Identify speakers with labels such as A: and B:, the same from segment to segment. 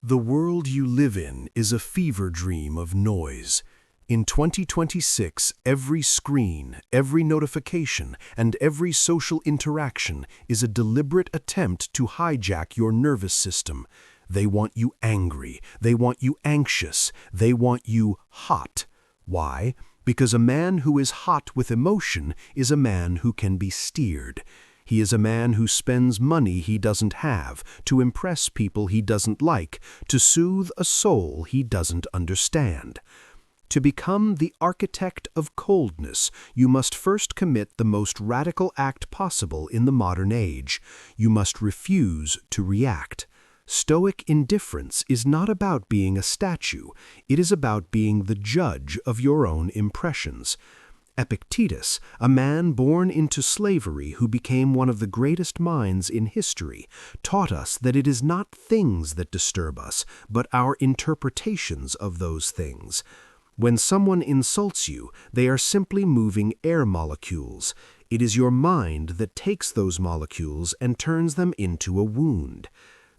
A: The world you live in is a fever dream of noise. In 2026, every screen, every notification, and every social interaction is a deliberate attempt to hijack your nervous system. They want you angry, they want you anxious, they want you hot. Why? Because a man who is hot with emotion is a man who can be steered. He is a man who spends money he doesn't have to impress people he doesn't like, to soothe a soul he doesn't understand. To become the architect of coldness, you must first commit the most radical act possible in the modern age. You must refuse to react. Stoic indifference is not about being a statue. It is about being the judge of your own impressions. Epictetus, a man born into slavery who became one of the greatest minds in history, taught us that it is not things that disturb us, but our interpretations of those things. When someone insults you, they are simply moving air molecules. It is your mind that takes those molecules and turns them into a wound.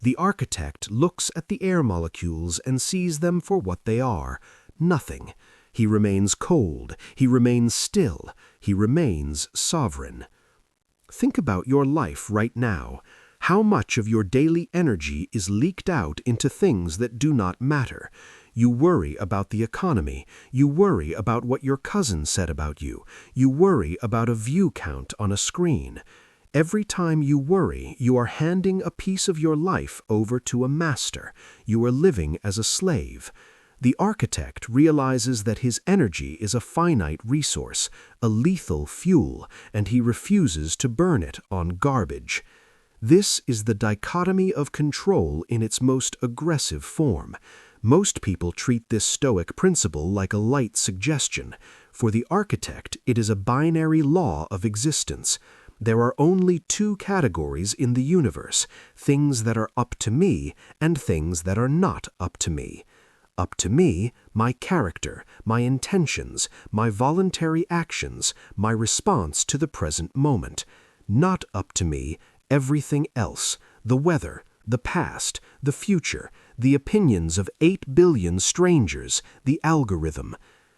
A: The architect looks at the air molecules and sees them for what they are, nothing. He remains cold, he remains still, he remains sovereign. Think about your life right now. How much of your daily energy is leaked out into things that do not matter? You worry about the economy. You worry about what your cousin said about you. You worry about a view count on a screen. Every time you worry, you are handing a piece of your life over to a master. You are living as a slave. The architect realizes that his energy is a finite resource, a lethal fuel, and he refuses to burn it on garbage. This is the dichotomy of control in its most aggressive form. Most people treat this Stoic principle like a light suggestion. For the architect, it is a binary law of existence. There are only two categories in the universe, things that are up to me and things that are not up to me. Up to me, my character, my intentions, my voluntary actions, my response to the present moment. Not up to me, everything else, the weather, the past, the future, the opinions of 8 billion strangers, the algorithm.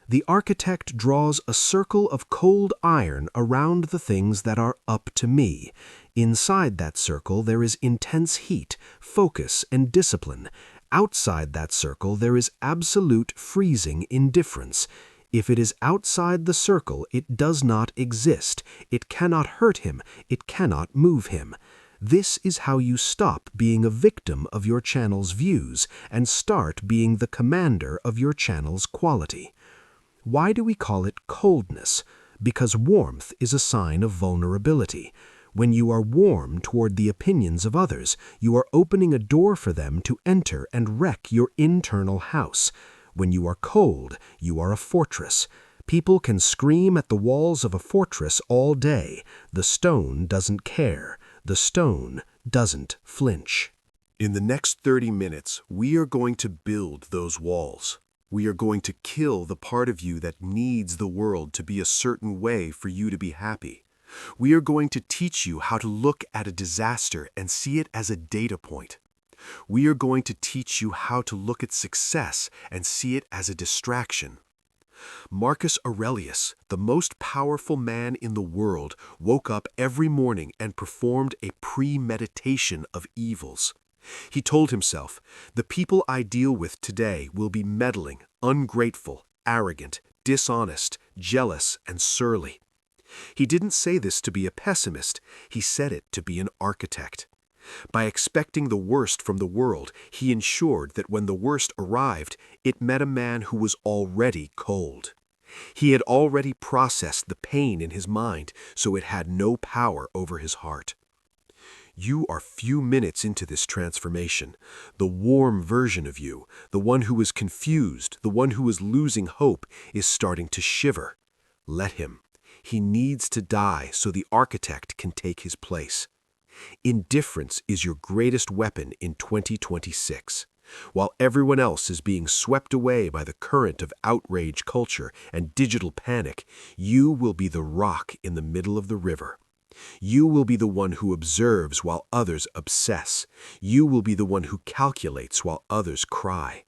A: The architect draws a circle of cold iron around the things that are up to me. Inside that circle there is intense heat, focus, and discipline. Outside that circle there is absolute freezing indifference. If it is outside the circle, it does not exist. It cannot hurt him. It cannot move him. This is how you stop being a victim of your channel's views and start being the commander of your channel's quality. Why do we call it coldness? Because warmth is a sign of vulnerability. When you are warm toward the opinions of others, you are opening a door for them to enter and wreck your internal house. When you are cold, you are a fortress. People can scream at the walls of a fortress all day. The stone doesn't care. The stone doesn't flinch. In the next 30 minutes, we are going to build those walls. We are going to kill the part of you that needs the world to be a certain way for you to be happy. We are going to teach you how to look at a disaster and see it as a data point. We are going to teach you how to look at success and see it as a distraction. Marcus Aurelius, the most powerful man in the world, woke up every morning and performed a premeditation of evils. He told himself, "The people I deal with today will be meddling, ungrateful, arrogant, dishonest, jealous, and surly." He didn't say this to be a pessimist, he said it to be an architect. By expecting the worst from the world, he ensured that when the worst arrived, it met a man who was already cold. He had already processed the pain in his mind, so it had no power over his heart. You are few minutes into this transformation. The warm version of you, the one who is confused, the one who is losing hope, is starting to shiver. Let him. He needs to die so the architect can take his place. Indifference is your greatest weapon in 2026. While everyone else is being swept away by the current of outrage culture and digital panic, you will be the rock in the middle of the river. You will be the one who observes while others obsess. You will be the one who calculates while others cry.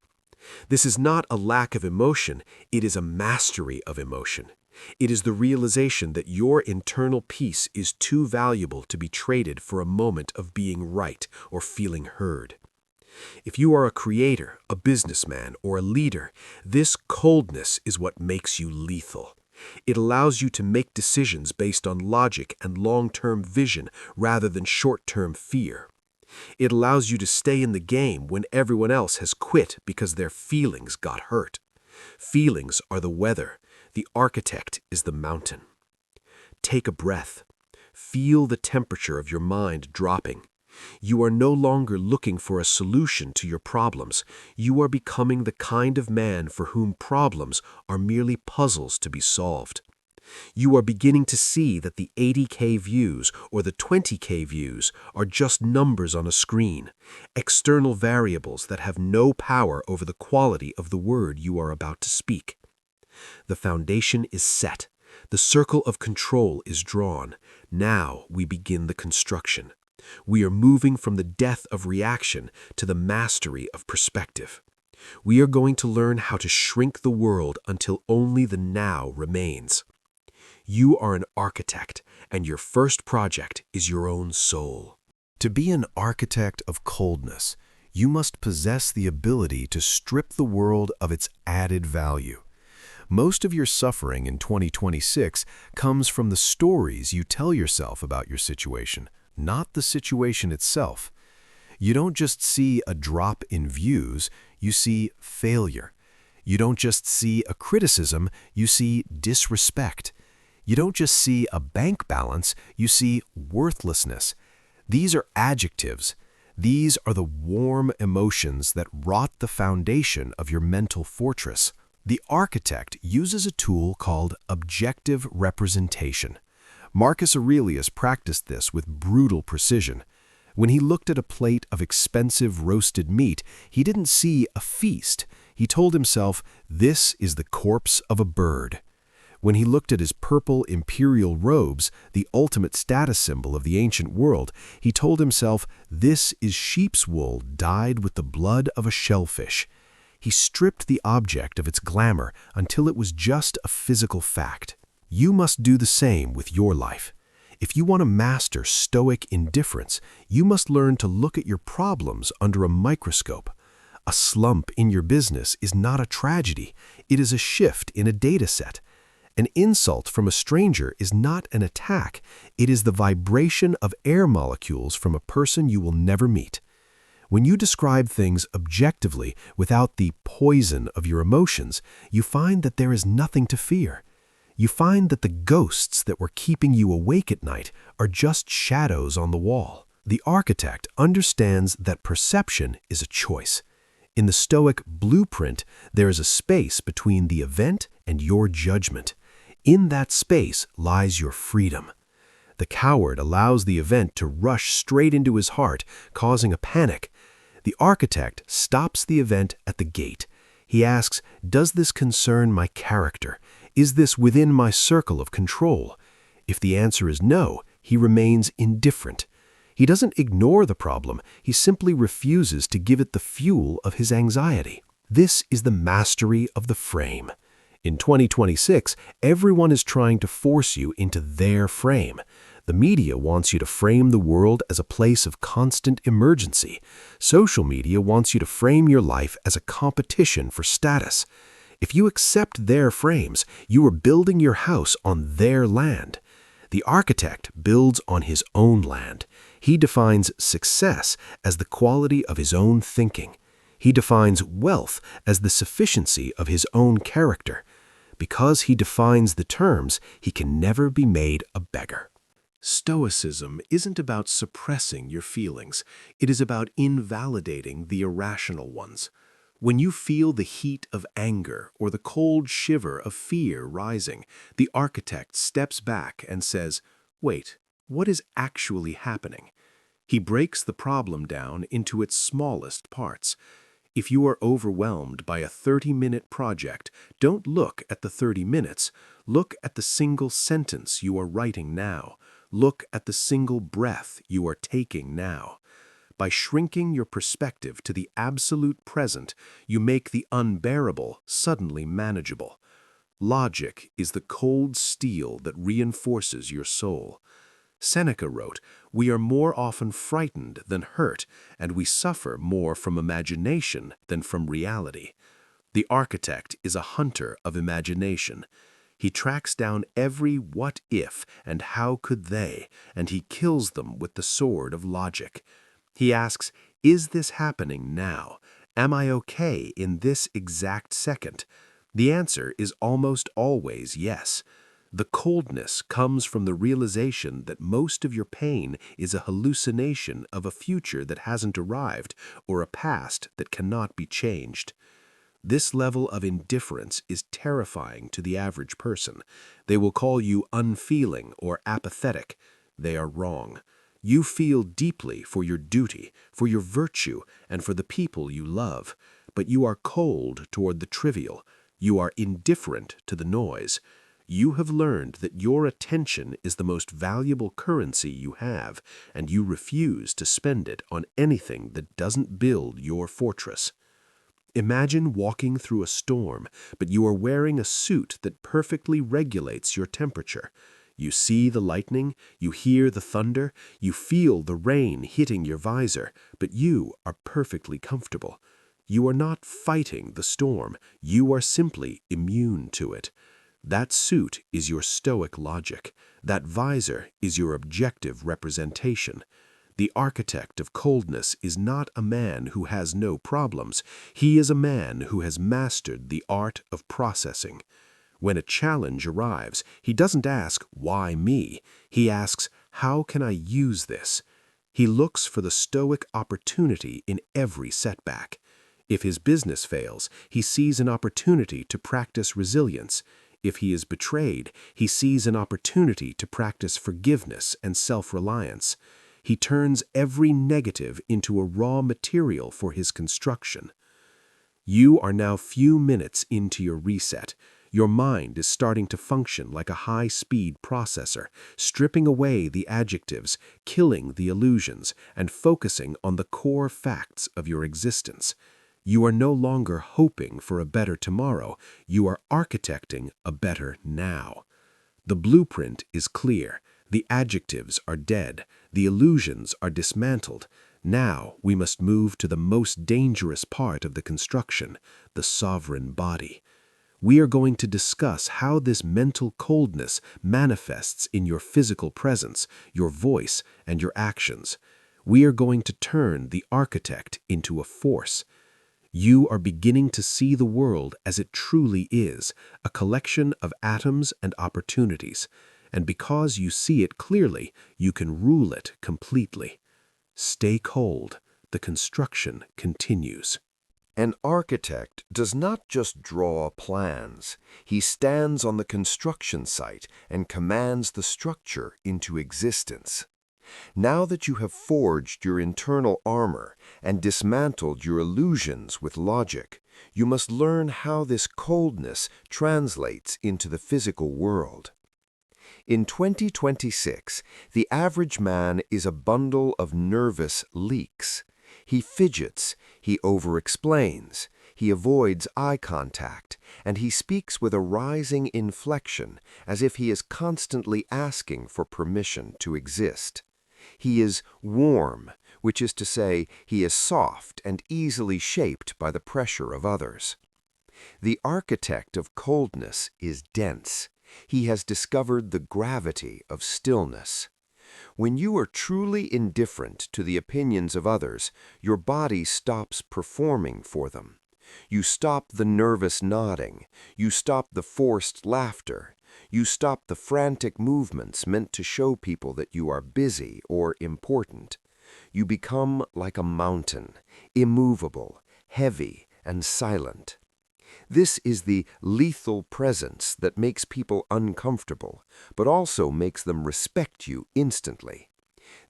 A: This is not a lack of emotion, it is a mastery of emotion. It is the realization that your internal peace is too valuable to be traded for a moment of being right or feeling heard. If you are a creator, a businessman, or a leader, this coldness is what makes you lethal. It allows you to make decisions based on logic and long-term vision rather than short-term fear. It allows you to stay in the game when everyone else has quit because their feelings got hurt. Feelings are the weather. The architect is the mountain. Take a breath. Feel the temperature of your mind dropping. You are no longer looking for a solution to your problems. You are becoming the kind of man for whom problems are merely puzzles to be solved. You are beginning to see that the 80K views or the 20K views are just numbers on a screen, external variables that have no power over the quality of the word you are about to speak. The foundation is set. The circle of control is drawn. Now we begin the construction. We are moving from the death of reaction to the mastery of perspective. We are going to learn how to shrink the world until only the now remains. You are an architect, and your first project is your own soul. To be an architect of coldness, you must possess the ability to strip the world of its added value. Most of your suffering in 2026 comes from the stories you tell yourself about your situation, not the situation itself. You don't just see a drop in views, you see failure. You don't just see a criticism, you see disrespect. You don't just see a bank balance, you see worthlessness. These are adjectives. These are the warm emotions that rot the foundation of your mental fortress. The architect uses a tool called objective representation. Marcus Aurelius practiced this with brutal precision. When he looked at a plate of expensive roasted meat, he didn't see a feast. He told himself, "This is the corpse of a bird." When he looked at his purple imperial robes, the ultimate status symbol of the ancient world, he told himself, "This is sheep's wool dyed with the blood of a shellfish." He stripped the object of its glamour until it was just a physical fact. You must do the same with your life. If you want to master Stoic Indifference, you must learn to look at your problems under a microscope. A slump in your business is not a tragedy. It is a shift in a data set. An insult from a stranger is not an attack. It is the vibration of air molecules from a person you will never meet. When you describe things objectively without the poison of your emotions, you find that there is nothing to fear. You find that the ghosts that were keeping you awake at night are just shadows on the wall. The architect understands that perception is a choice. In the Stoic blueprint, there is a space between the event and your judgment. In that space lies your freedom. The coward allows the event to rush straight into his heart, causing a panic. The architect stops the event at the gate. He asks, "Does this concern my character? Is this within my circle of control?" If the answer is no, he remains indifferent. He doesn't ignore the problem, he simply refuses to give it the fuel of his anxiety. This is the mastery of the frame. In 2026, everyone is trying to force you into their frame. The media wants you to frame the world as a place of constant emergency. Social media wants you to frame your life as a competition for status. If you accept their frames, you are building your house on their land. The architect builds on his own land. He defines success as the quality of his own thinking. He defines wealth as the sufficiency of his own character. Because he defines the terms, he can never be made a beggar. Stoicism isn't about suppressing your feelings. It is about invalidating the irrational ones. When you feel the heat of anger or the cold shiver of fear rising, the architect steps back and says, "Wait, what is actually happening?" He breaks the problem down into its smallest parts. If you are overwhelmed by a 30-minute project, don't look at the 30 minutes. Look at the single sentence you are writing now. Look at the single breath you are taking now. By shrinking your perspective to the absolute present, you make the unbearable suddenly manageable. Logic is the cold steel that reinforces your soul. Seneca wrote, "We are more often frightened than hurt, and we suffer more from imagination than from reality." The architect is a hunter of imagination. He tracks down every what if and how could they, and he kills them with the sword of logic. He asks, is this happening now? Am I okay in this exact second? The answer is almost always yes. The coldness comes from the realization that most of your pain is a hallucination of a future that hasn't arrived or a past that cannot be changed. This level of indifference is terrifying to the average person. They will call you unfeeling or apathetic. They are wrong. You feel deeply for your duty, for your virtue, and for the people you love, but you are cold toward the trivial. You are indifferent to the noise. You have learned that your attention is the most valuable currency you have, and you refuse to spend it on anything that doesn't build your fortress. Imagine walking through a storm, but you are wearing a suit that perfectly regulates your temperature. You see the lightning, you hear the thunder, you feel the rain hitting your visor, but you are perfectly comfortable. You are not fighting the storm, you are simply immune to it. That suit is your stoic logic. That visor is your objective representation. The architect of coldness is not a man who has no problems. He is a man who has mastered the art of processing. When a challenge arrives, he doesn't ask, "Why me?" He asks, "How can I use this?" He looks for the stoic opportunity in every setback. If his business fails, he sees an opportunity to practice resilience. If he is betrayed, he sees an opportunity to practice forgiveness and self-reliance. He turns every negative into a raw material for his construction. You are now few minutes into your reset. Your mind is starting to function like a high-speed processor, stripping away the adjectives, killing the illusions, and focusing on the core facts of your existence. You are no longer hoping for a better tomorrow. You are architecting a better now. The blueprint is clear. The adjectives are dead. The illusions are dismantled. Now we must move to the most dangerous part of the construction, the sovereign body. We are going to discuss how this mental coldness manifests in your physical presence, your voice, and your actions. We are going to turn the architect into a force. You are beginning to see the world as it truly is, a collection of atoms and opportunities. And because you see it clearly, you can rule it completely. Stay cold. The construction continues.
B: An architect does not just draw plans. He stands on the construction site and commands the structure into existence. Now that you have forged your internal armor and dismantled your illusions with logic, you must learn how this coldness translates into the physical world. In 2026, the average man is a bundle of nervous leaks. He fidgets, he over-explains, he avoids eye contact, and he speaks with a rising inflection as if he is constantly asking for permission to exist. He is warm, which is to say, he is soft and easily shaped by the pressure of others. The architect of coldness is dense. He has discovered the gravity of stillness. When you are truly indifferent to the opinions of others, your body stops performing for them. You stop the nervous nodding. You stop the forced laughter. You stop the frantic movements meant to show people that you are busy or important. You become like a mountain, immovable, heavy, and silent. This is the lethal presence that makes people uncomfortable, but also makes them respect you instantly.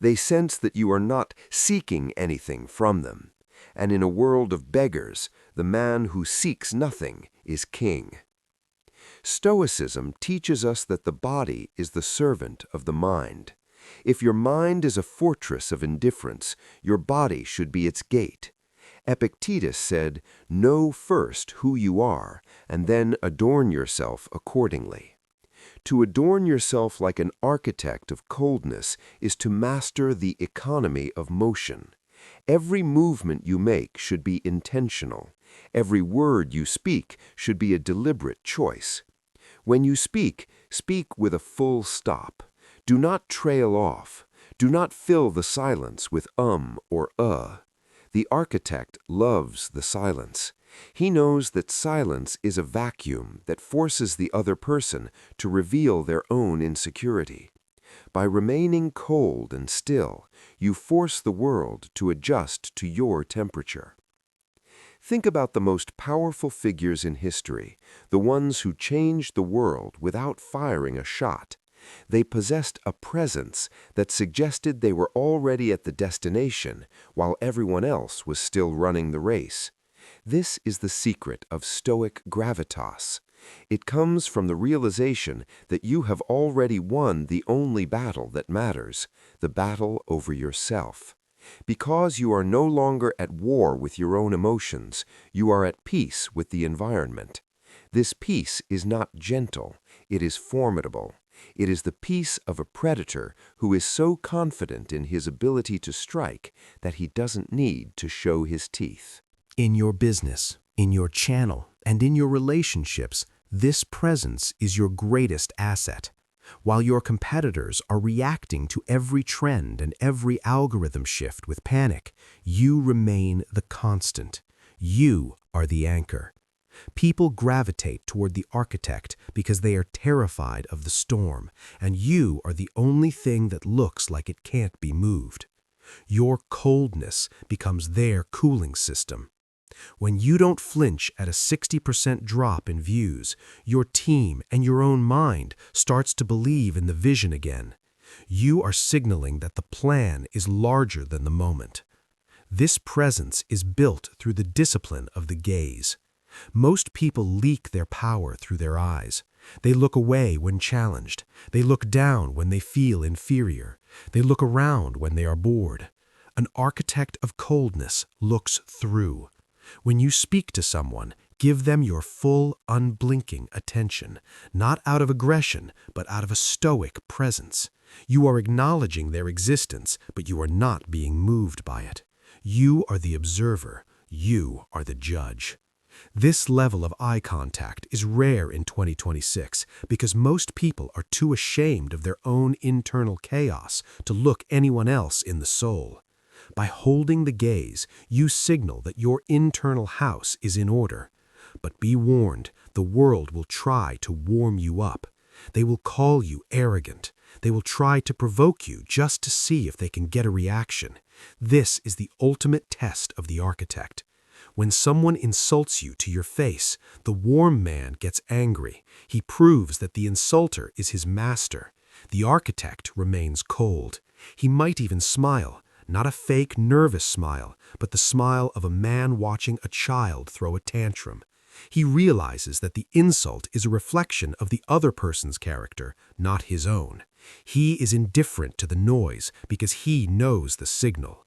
B: They sense that you are not seeking anything from them, and in a world of beggars, the man who seeks nothing is king. Stoicism teaches us that the body is the servant of the mind. If your mind is a fortress of indifference, your body should be its gate. Epictetus said, "Know first who you are, and then adorn yourself accordingly." To adorn yourself like an architect of coldness is to master the economy of motion. Every movement you make should be intentional. Every word you speak should be a deliberate choice. When you speak, speak with a full stop. Do not trail off. Do not fill the silence with or The architect loves the silence. He knows that silence is a vacuum that forces the other person to reveal their own insecurity. By remaining cold and still, you force the world to adjust to your temperature. Think about the most powerful figures in history, the ones who changed the world without firing a shot. They possessed a presence that suggested they were already at the destination while everyone else was still running the race. This is the secret of Stoic gravitas. It comes from the realization that you have already won the only battle that matters, the battle over yourself. Because you are no longer at war with your own emotions, you are at peace with the environment. This peace is not gentle, it is formidable. It is the peace of a predator who is so confident in his ability to strike that he doesn't need to show his teeth.
A: In your business, in your channel, and in your relationships, this presence is your greatest asset. While your competitors are reacting to every trend and every algorithm shift with panic, you remain the constant. You are the anchor. People gravitate toward the architect because they are terrified of the storm, and you are the only thing that looks like it can't be moved. Your coldness becomes their cooling system. When you don't flinch at a 60% drop in views, your team and your own mind starts to believe in the vision again. You are signaling that the plan is larger than the moment. This presence is built through the discipline of the gaze. Most people leak their power through their eyes. They look away when challenged. They look down when they feel inferior. They look around when they are bored. An architect of coldness looks through. When you speak to someone, give them your full, unblinking attention, not out of aggression, but out of a stoic presence. You are acknowledging their existence, but you are not being moved by it. You are the observer. You are the judge. This level of eye contact is rare in 2026 because most people are too ashamed of their own internal chaos to look anyone else in the soul. By holding the gaze, you signal that your internal house is in order. But be warned, the world will try to warm you up. They will call you arrogant. They will try to provoke you just to see if they can get a reaction. This is the ultimate test of the architect. When someone insults you to your face, the warm man gets angry. He proves that the insulter is his master. The architect remains cold. He might even smile. Not a fake, nervous smile, but the smile of a man watching a child throw a tantrum. He realizes that the insult is a reflection of the other person's character, not his own. He is indifferent to the noise because he knows the signal.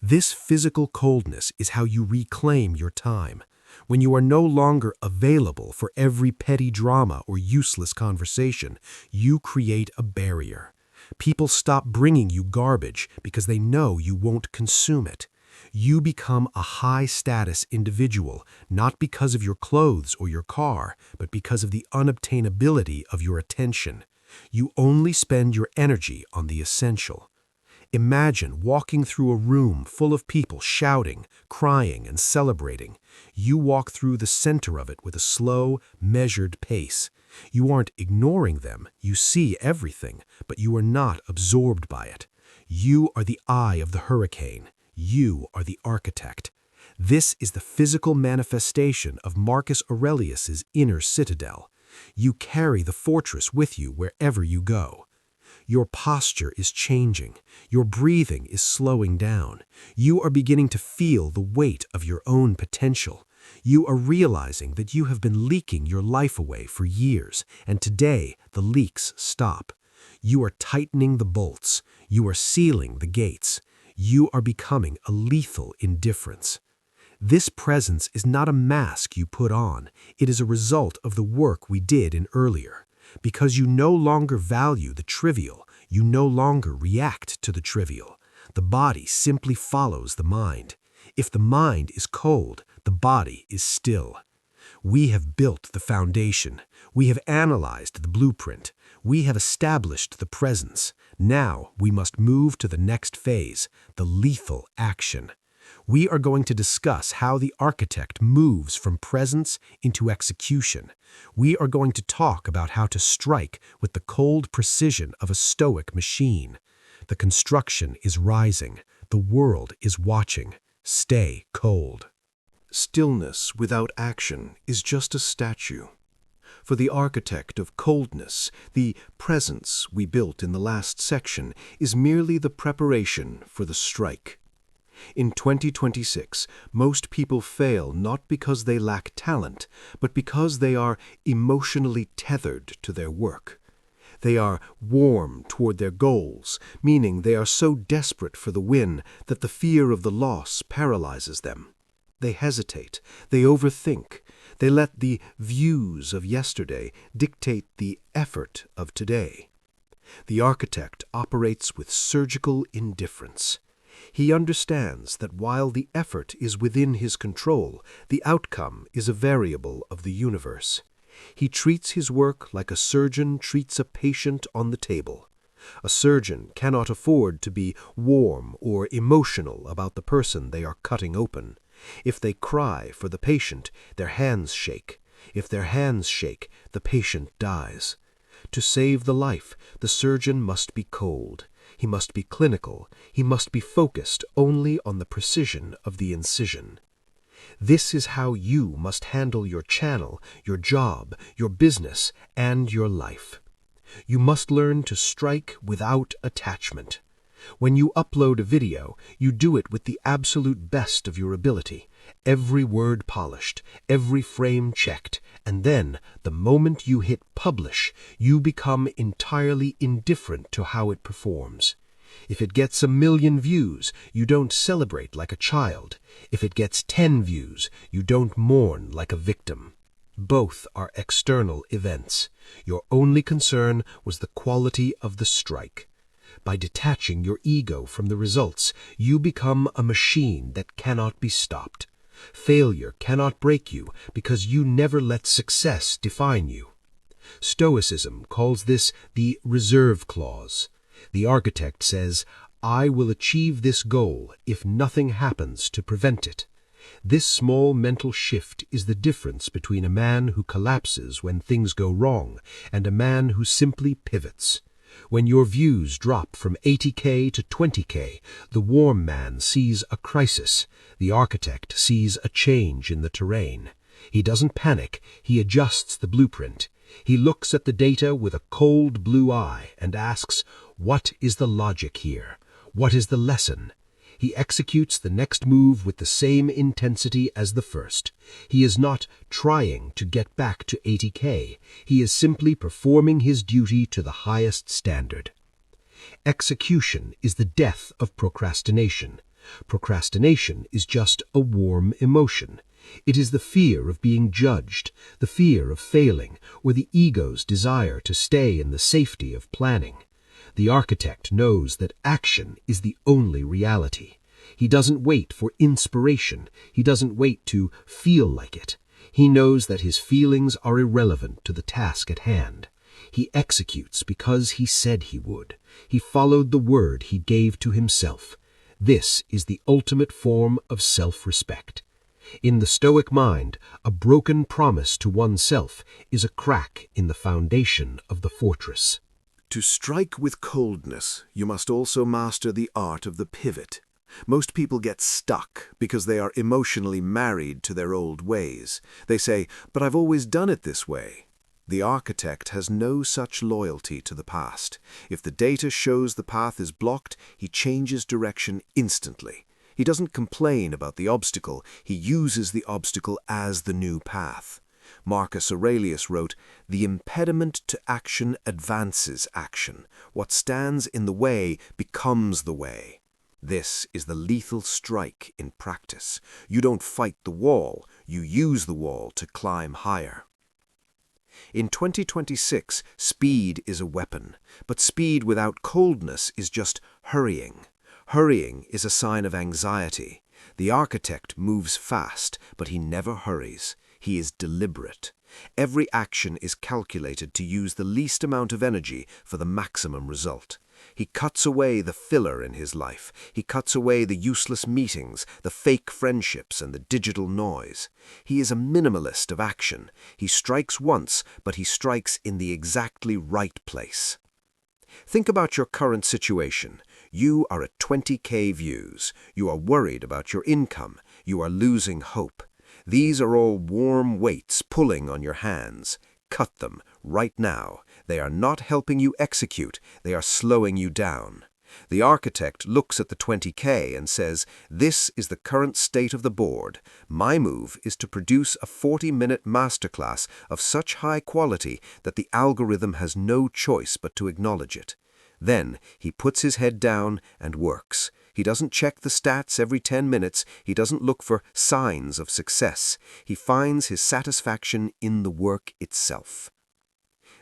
A: This physical coldness is how you reclaim your time. When you are no longer available for every petty drama or useless conversation, you create a barrier. People stop bringing you garbage because they know you won't consume it. You become a high-status individual, not because of your clothes or your car, but because of the unobtainability of your attention. You only spend your energy on the essential. Imagine walking through a room full of people shouting, crying, and celebrating. You walk through the center of it with a slow, measured pace. You aren't ignoring them, you see everything, but you are not absorbed by it. You are the eye of the hurricane. You are the architect. This is the physical manifestation of Marcus Aurelius's inner citadel. You carry the fortress with you wherever you go. Your posture is changing. Your breathing is slowing down. You are beginning to feel the weight of your own potential. You are realizing that you have been leaking your life away for years, and today the leaks stop. You are tightening the bolts. You are sealing the gates. You are becoming a lethal indifference. This presence is not a mask you put on. It is a result of the work we did in earlier. Because you no longer value the trivial, you no longer react to the trivial. The body simply follows the mind. If the mind is cold, the body is still. We have built the foundation. We have analyzed the blueprint. We have established the presence. Now we must move to the next phase, the lethal action. We are going to discuss how the architect moves from presence into execution. We are going to talk about how to strike with the cold precision of a Stoic machine. The construction is rising. The world is watching. Stay cold.
B: Stillness without action is just a statue. For the architect of coldness, the presence we built in the last section is merely the preparation for the strike. In 2026, most people fail not because they lack talent, but because they are emotionally tethered to their work. They are warm toward their goals, meaning they are so desperate for the win that the fear of the loss paralyzes them. They hesitate, they overthink, they let the views of yesterday dictate the effort of today. The architect operates with surgical indifference. He understands that while the effort is within his control, the outcome is a variable of the universe. He treats his work like a surgeon treats a patient on the table. A surgeon cannot afford to be warm or emotional about the person they are cutting open. If they cry for the patient, their hands shake. If their hands shake, the patient dies. To save the life, the surgeon must be cold. He must be clinical. He must be focused only on the precision of the incision. This is how you must handle your channel, your job, your business, and your life. You must learn to strike without attachment. When you upload a video, you do it with the absolute best of your ability, every word polished, every frame checked, and then, the moment you hit publish, you become entirely indifferent to how it performs. If it gets 1 million views, you don't celebrate like a child. If it gets 10 views, you don't mourn like a victim. Both are external events. Your only concern was the quality of the strike. By detaching your ego from the results, you become a machine that cannot be stopped. Failure cannot break you because you never let success define you. Stoicism calls this the reserve clause. The architect says, "I will achieve this goal if nothing happens to prevent it." This small mental shift is the difference between a man who collapses when things go wrong and a man who simply pivots. When your views drop from 80K to 20K, the warm man sees a crisis. The architect sees a change in the terrain. He doesn't panic, he adjusts the blueprint. He looks at the data with a cold blue eye and asks, what is the logic here? What is the lesson? He executes the next move with the same intensity as the first. He is not trying to get back to 80K. He is simply performing his duty to the highest standard. Execution is the death of procrastination. Procrastination is just a warm emotion. It is the fear of being judged, the fear of failing, or the ego's desire to stay in the safety of planning. The architect knows that action is the only reality. He doesn't wait for inspiration. He doesn't wait to feel like it. He knows that his feelings are irrelevant to the task at hand. He executes because he said he would. He followed the word he gave to himself. This is the ultimate form of self-respect. In the Stoic mind, a broken promise to oneself is a crack in the foundation of the fortress. To strike with coldness, you must also master the art of the pivot. Most people get stuck because they are emotionally married to their old ways. They say, "But I've always done it this way." The architect has no such loyalty to the past. If the data shows the path is blocked, he changes direction instantly. He doesn't complain about the obstacle, he uses the obstacle as the new path. Marcus Aurelius wrote, "The impediment to action advances action. What stands in the way becomes the way." This is the lethal strike in practice. You don't fight the wall, you use the wall to climb higher. In 2026, speed is a weapon, but speed without coldness is just hurrying. Hurrying is a sign of anxiety. The architect moves fast, but he never hurries. He is deliberate. Every action is calculated to use the least amount of energy for the maximum result. He cuts away the filler in his life. He cuts away the useless meetings, the fake friendships, and the digital noise. He is a minimalist of action. He strikes once, but he strikes in the exactly right place. Think about your current situation. You are at 20K views. You are worried about your income. You are losing hope. These are all warm weights pulling on your hands. Cut them right now. They are not helping you execute. They are slowing you down. The architect looks at the 20K and says, "This is the current state of the board. My move is to produce a 40-minute masterclass of such high quality that the algorithm has no choice but to acknowledge it." Then he puts his head down and works. He doesn't check the stats every 10 minutes. He doesn't look for signs of success. He finds his satisfaction in the work itself.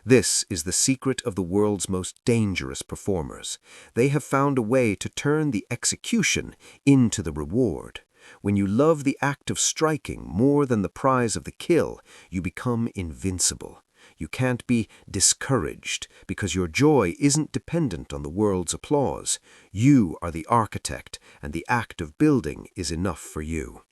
B: This is the secret of the world's most dangerous performers. They have found a way to turn the execution into the reward. When you love the act of striking more than the prize of the kill, you become invincible. You can't be discouraged because your joy isn't dependent on the world's applause. You are the architect, and the act of building is enough for you.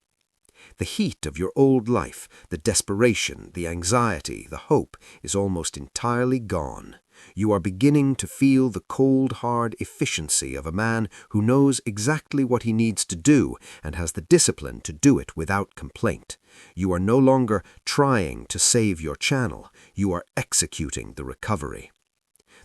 B: The heat of your old life, the desperation, the anxiety, the hope is almost entirely gone. You are beginning to feel the cold, hard efficiency of a man who knows exactly what he needs to do and has the discipline to do it without complaint. You are no longer trying to save your channel. You are executing the recovery.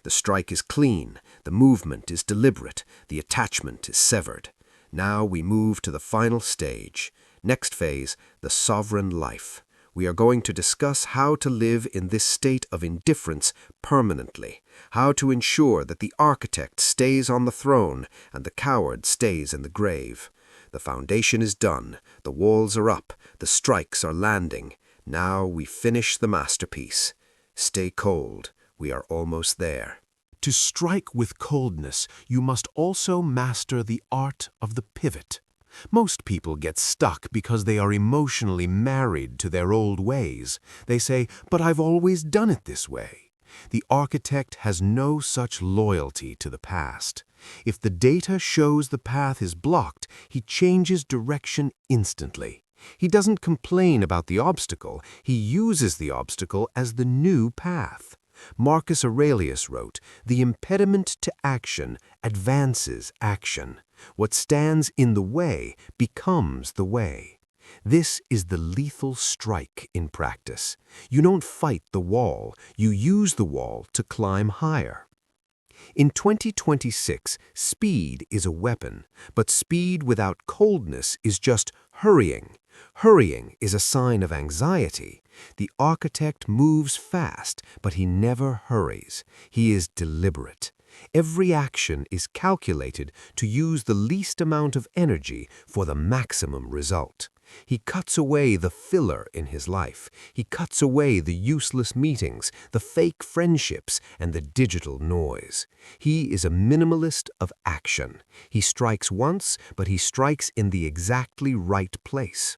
B: The strike is clean, the movement is deliberate, the attachment is severed. Now we move to the final stage. Next phase, the sovereign life. We are going to discuss how to live in this state of indifference permanently, how to ensure that the architect stays on the throne and the coward stays in the grave. The foundation is done, the walls are up, the strikes are landing. Now we finish the masterpiece. Stay cold, we are almost there.
A: To strike with coldness, you must also master the art of the pivot. Most people get stuck because they are emotionally married to their old ways. They say, "But I've always done it this way." The architect has no such loyalty to the past. If the data shows the path is blocked, he changes direction instantly. He doesn't complain about the obstacle, he uses the obstacle as the new path. Marcus Aurelius wrote, "The impediment to action advances action. What stands in the way becomes the way." This is the lethal strike in practice. You don't fight the wall, you use the wall to climb higher. In 2026, speed is a weapon, but speed without coldness is just hurrying. Hurrying is a sign of anxiety. The architect moves fast, but he never hurries. He is deliberate. Every action is calculated to use the least amount of energy for the maximum result. He cuts away the filler in his life. He cuts away the useless meetings, the fake friendships, and the digital noise. He is a minimalist of action. He strikes once, but he strikes in the exactly right place.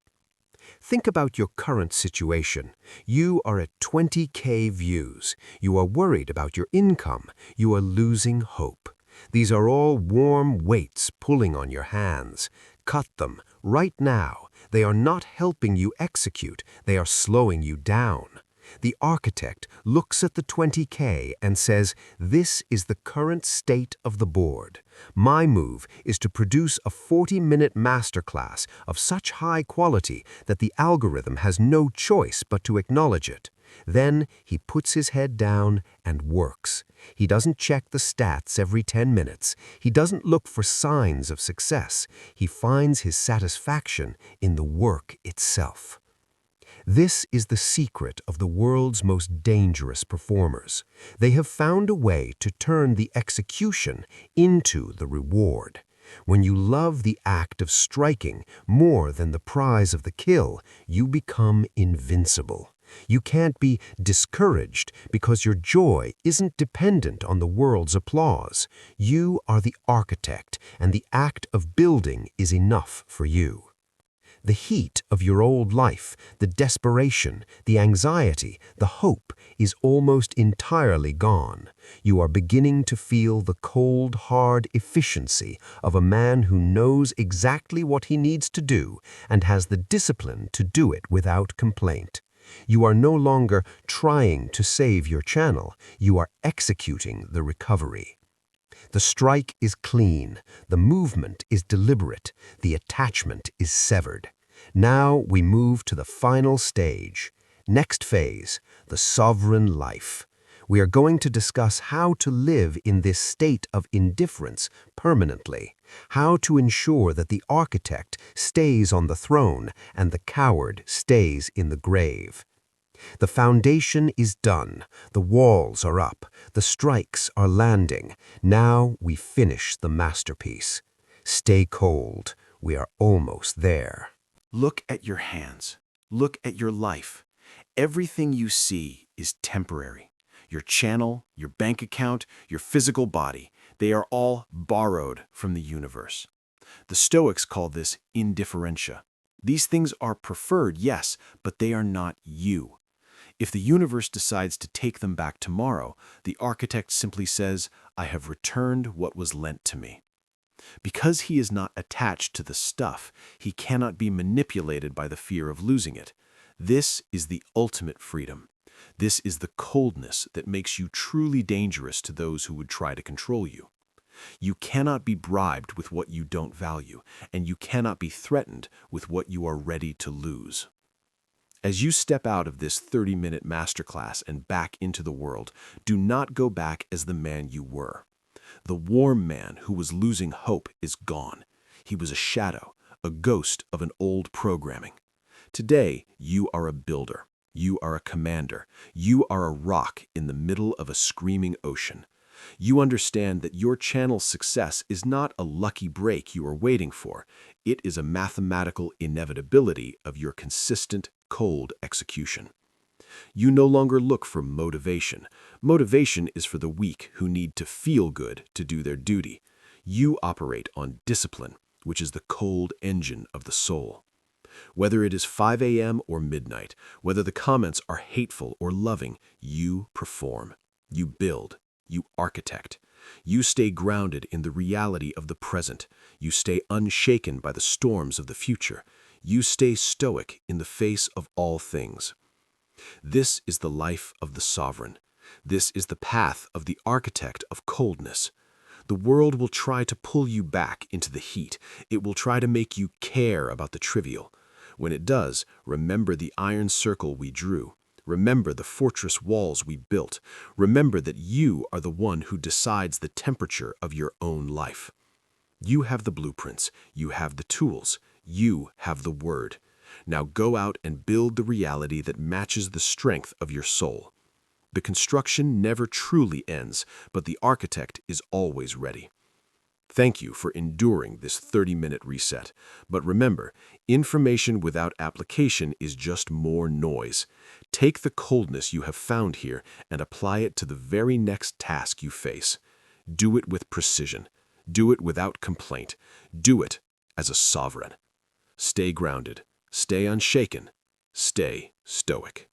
A: Think about your current situation. You are at 20K views. You are worried about your income. You are losing hope. These are all warm weights pulling on your hands. Cut them right now. They are not helping you execute. They are slowing you down. The architect looks at the 20K and says, "This is the current state of the board. My move is to produce a 40-minute masterclass of such high quality that the algorithm has no choice but to acknowledge it." Then he puts his head down and works. He doesn't check the stats every 10 minutes. He doesn't look for signs of success. He finds his satisfaction in the work itself.
C: This is the secret of the world's most dangerous performers. They have found a way to turn the execution into the reward. When you love the act of striking more than the prize of the kill, you become invincible. You can't be discouraged because your joy isn't dependent on the world's applause. You are the architect, and the act of building is enough for you. The heat of your old life, the desperation, the anxiety, the hope is almost entirely gone. You are beginning to feel the cold, hard efficiency of a man who knows exactly what he needs to do and has the discipline to do it without complaint. You are no longer trying to save your channel, you are executing the recovery. The strike is clean, the movement is deliberate, the attachment is severed. Now we move to the final stage. Next phase, the sovereign life. We are going to discuss how to live in this state of indifference permanently, how to ensure that the architect stays on the throne and the coward stays in the grave. The foundation is done, the walls are up, the strikes are landing. Now we finish the masterpiece. Stay cold, we are almost there.
A: Look at your hands. Look at your life. Everything you see is temporary. Your channel, your bank account, your physical body, they are all borrowed from the universe. The Stoics call this indifferentia. These things are preferred, yes, but they are not you. If the universe decides to take them back tomorrow, the architect simply says, "I have returned what was lent to me." Because he is not attached to the stuff, he cannot be manipulated by the fear of losing it. This is the ultimate freedom. This is the coldness that makes you truly dangerous to those who would try to control you. You cannot be bribed with what you don't value, and you cannot be threatened with what you are ready to lose. As you step out of this 30-minute masterclass and back into the world, do not go back as the man you were. The warm man who was losing hope is gone. He was a shadow, a ghost of an old programming. Today, you are a builder. You are a commander. You are a rock in the middle of a screaming ocean. You understand that your channel's success is not a lucky break you are waiting for. It is a mathematical inevitability of your consistent, cold execution. You no longer look for motivation. Motivation is for the weak who need to feel good to do their duty. You operate on discipline, which is the cold engine of the soul. Whether it is 5 a.m. or midnight, whether the comments are hateful or loving, you perform. You build. You architect. You stay grounded in the reality of the present. You stay unshaken by the storms of the future. You stay stoic in the face of all things. This is the life of the sovereign. This is the path of the architect of coldness. The world will try to pull you back into the heat. It will try to make you care about the trivial. When it does, remember the iron circle we drew. Remember the fortress walls we built. Remember that you are the one who decides the temperature of your own life. You have the blueprints. You have the tools. You have the word. Now go out and build the reality that matches the strength of your soul. The construction never truly ends, but the architect is always ready. Thank you for enduring this 30-minute reset. But remember, information without application is just more noise. Take the coldness you have found here and apply it to the very next task you face. Do it with precision. Do it without complaint. Do it as a sovereign. Stay grounded. Stay unshaken. Stay stoic.